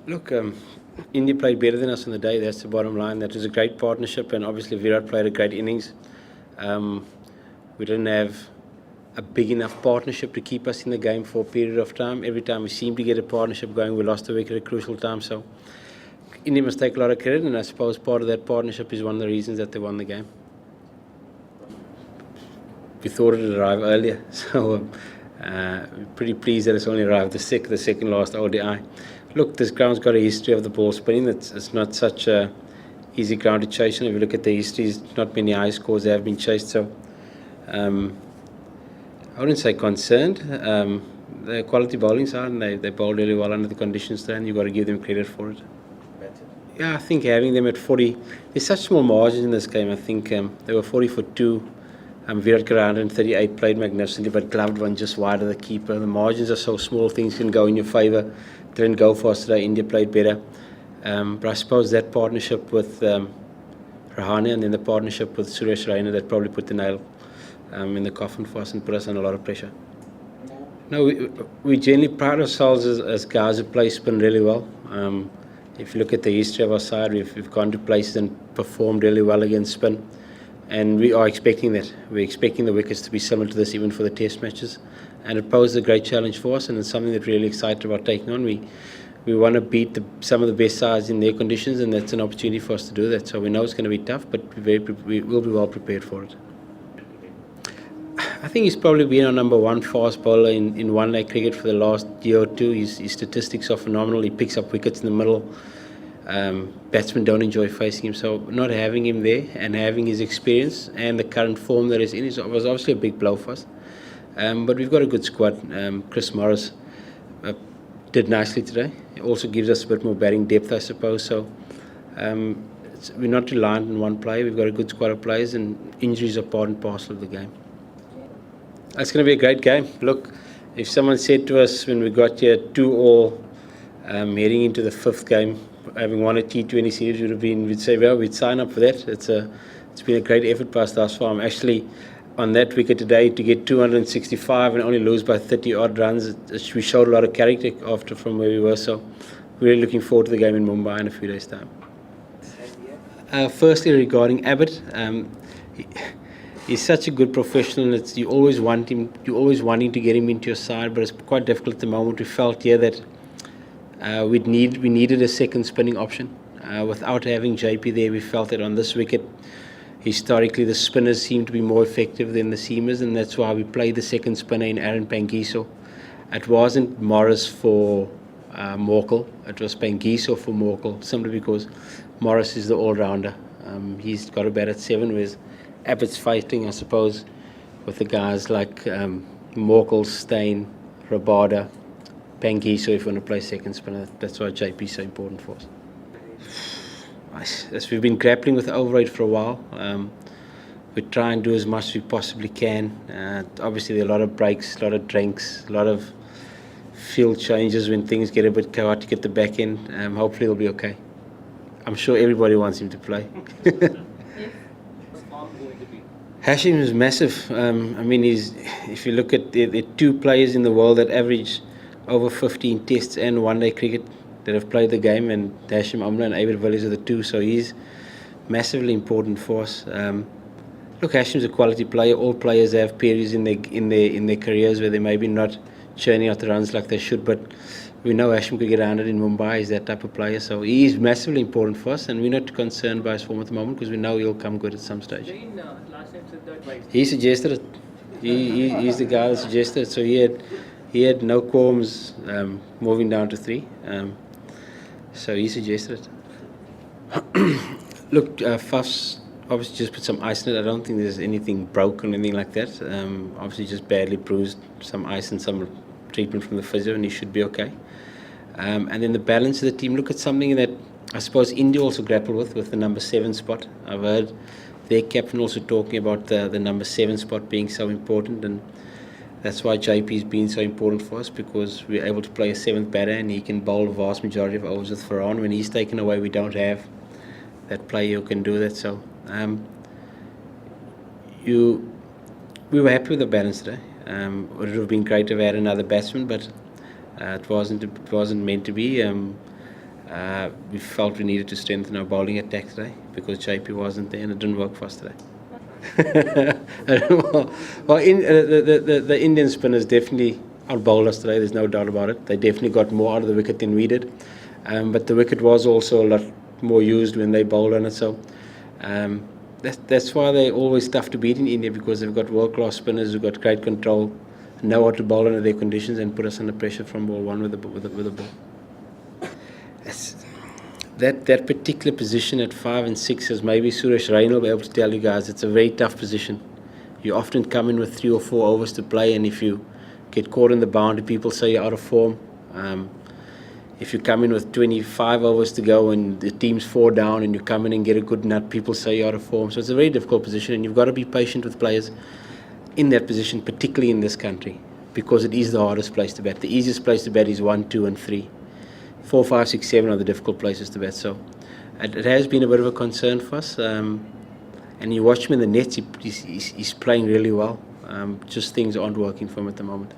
Look, India played better than us on the day. That's the bottom line. That was a great partnership, and obviously Virat played a great innings. Um, we didn't have a big enough partnership to keep us in the game for a period of time. Every time we seemed to get a partnership going, we lost a wicket at a crucial time. So India must take a lot of credit, and I suppose part of that partnership is one of the reasons that they won the game. We thought it would arrive earlier, so we're pretty pleased that it's only arrived the second last ODI. Look, this ground's got a history of the ball spinning. It's not such a easy ground to chase. And if you look at the histories, not many high scores have been chased. So I wouldn't say concerned. They're quality bowling side, and they bowled really well under the conditions there, and you've got to give them credit for it. Yeah, I think having them at 40, there's such small margins in this game. I think they were 40 for 2. Virat got 138, played magnificently, but gloved one just wide of the keeper. The margins are so small, things can go in your favour. Didn't go for us today. India played better. But I suppose that partnership with Rahane and then the partnership with Suresh Raina, that probably put the nail in the coffin for us and put us under a lot of pressure. No, we generally pride ourselves as guys who play spin really well. If you look at the history of our side, we've gone to places and performed really well against spin. And we are expecting that. We're expecting the wickets to be similar to this even for the test matches. And it poses a great challenge for us, and it's something that we're really excited about taking on. We want to beat some of the best sides in their conditions, and that's an opportunity for us to do that. So we know it's going to be tough, but we will be well prepared for it. I think he's probably been our number one fast bowler in one-day cricket for the last year or two. His statistics are phenomenal. He picks up wickets in the middle. Batsmen don't enjoy facing him, so not having him there and having his experience and the current form that he's in was obviously a big blow for us. But we've got a good squad. Chris Morris did nicely today. It also gives us a bit more batting depth, I suppose. So we're not reliant on one player. We've got a good squad of players, and injuries are part and parcel of the game. It's going to be a great game. Look, if someone said to us when we got here 2-all heading into the fifth game, having won a T20 series, we'd say, well, we'd sign up for that. It's been a great effort by us thus far. I'm actually on that wicket today to get 265 and only lose by 30 odd runs. We showed a lot of character after from where we were, so we're really looking forward to the game in Mumbai in a few days' time. Firstly, regarding Abbott, he's such a good professional. You always wanting to get him into your side, but it's quite difficult at the moment. We felt here that we needed a second spinning option. Without having JP there, we felt that on this wicket, historically the spinners seem to be more effective than the seamers, and that's why we played the second spinner in Aaron Pangiso. It wasn't Morris for Morkel, it was Pangiso for Morkel, simply because Morris is the all-rounder. He's got a bat at 7, whereas Abbott's fighting, I suppose, with the guys like Morkel, Steyn, Rabada, Pangiso if you want to play second spinner. That's why JP is so important for us. As we've been grappling with the overrate for a while, we try and do as much as we possibly can. Obviously there are a lot of breaks, a lot of drinks, a lot of field changes when things get a bit chaotic at the back end. Hopefully it'll be okay. I'm sure everybody wants him to play. Hashim is massive. If you look at the two players in the world that average over 15 tests and one-day cricket that have played the game, and Hashim Amla and Abid Villiers are the two, so he's massively important for us. Look, Hashim's a quality player. All players have periods in their careers where they maybe not churning out the runs like they should, but we know Hashim could get 100 in Mumbai. He's that type of player, so he is massively important for us, and we're not concerned by his form at the moment because we know he'll come good at some stage. He suggested it. He's the guy that suggested it, so he had no qualms moving down to 3. So he suggested it. Look, Faf's obviously just put some ice in it. I don't think there's anything broken or anything like that. Obviously just badly bruised, some ice and some treatment from the physio, and he should be okay. And then the balance of the team, look at something that I suppose India also grappled with the number 7 spot. I've heard their captain also talking about the number 7 spot being so important, and that's why JP's been so important for us, because we're able to play a 7th batter and he can bowl a vast majority of overs with Farhan. When he's taken away, we don't have that player who can do that. So we were happy with the balance today. It would have been great to have had another batsman, but it wasn't meant to be. We felt we needed to strengthen our bowling attack today because JP wasn't there and it didn't work for us today. The Indian spinners definitely outbowled us today. There's no doubt about it. They definitely got more out of the wicket than we did, but the wicket was also a lot more used when they bowled on it. So that's why they're always tough to beat in India, because they've got world-class spinners who've got great control, know how to bowl under their conditions, and put us under pressure from ball one with the ball. That particular position at 5 and 6, as maybe Suresh Rain will be able to tell you guys, it's a very tough position. You often come in with 3 or 4 overs to play, and if you get caught in the boundary, people say you're out of form. If you come in with 25 overs to go and the team's 4 down and you come in and get a good nut, people say you're out of form. So it's a very difficult position, and you've got to be patient with players in that position, particularly in this country, because it is the hardest place to bat. The easiest place to bat is 1, 2 and 3. 4, 5, 6, 7 are the difficult places to bat. So it has been a bit of a concern for us. And you watch him in the nets, he's playing really well. Just things aren't working for him at the moment.